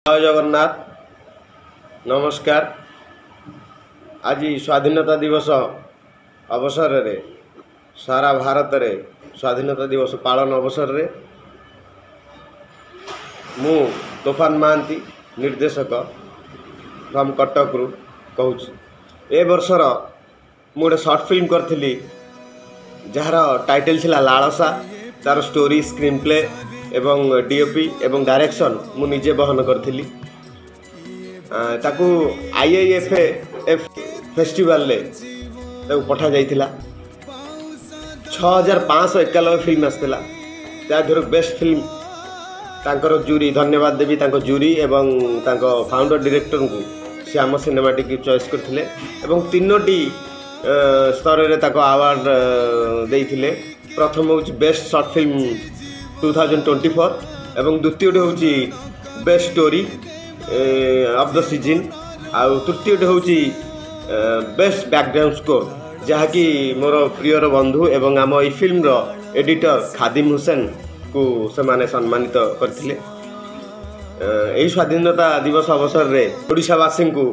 जय जगन्नाथ नमस्कार। आज स्वाधीनता दिवस अवसर रे सारा भारत रे स्वाधीनता दिवस पालन अवसर रे मु तूफान महांती निर्देशक फ्रॉम कटक रु कहूँ। ए वर्षर मु गोटे शॉर्ट फिल्म करथिली जार टाइटल थिला लालसा। तार स्टोरी स्क्रीन प्ले एवं डीओपी एवं डायरेक्शन मु निजे बहन करथिली। ताकू आईआईएफएफ फेस्टिवल ले ताकू पठा जाइथिला। 6591 फिल्म आसला। त्या बेस्ट फिल्म तांकर जूरी धन्यवाद देवी तांको जूरी एवं तांको फाउंडर डायरेक्टर को श्याम सिनेमाटिक चॉइस करथिले एवं तीनोटी स्तर रे ताको अवार्ड देइथिले। प्रथम होची बेस्ट शॉर्ट फिल्म 2024 एवं द्वितीय होची best story of the season आउ तृतीय होची बेस्ट बैकग्राउंड स्कोर जहाँकि मोर प्रियर बंधु एवं आम ई फिल्म रो एडिटर खादिम हुसैन को से माने सम्मानित करथिले। एही स्वाधीनता दिवस अवसर रे ओडिशावासी को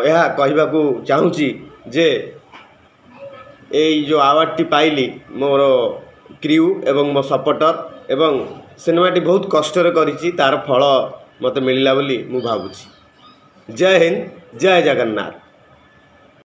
यह कहबाकू चाहूँगी जे एई जो अवार्ड टी पाइली मोर क्रू एवं मो सपोर्टर एवं सिनेमाटी बहुत कष्ट करिछि तार फल मते मिलला बोली मु भाबुछि। जय हिंद जय जगन्नाथ।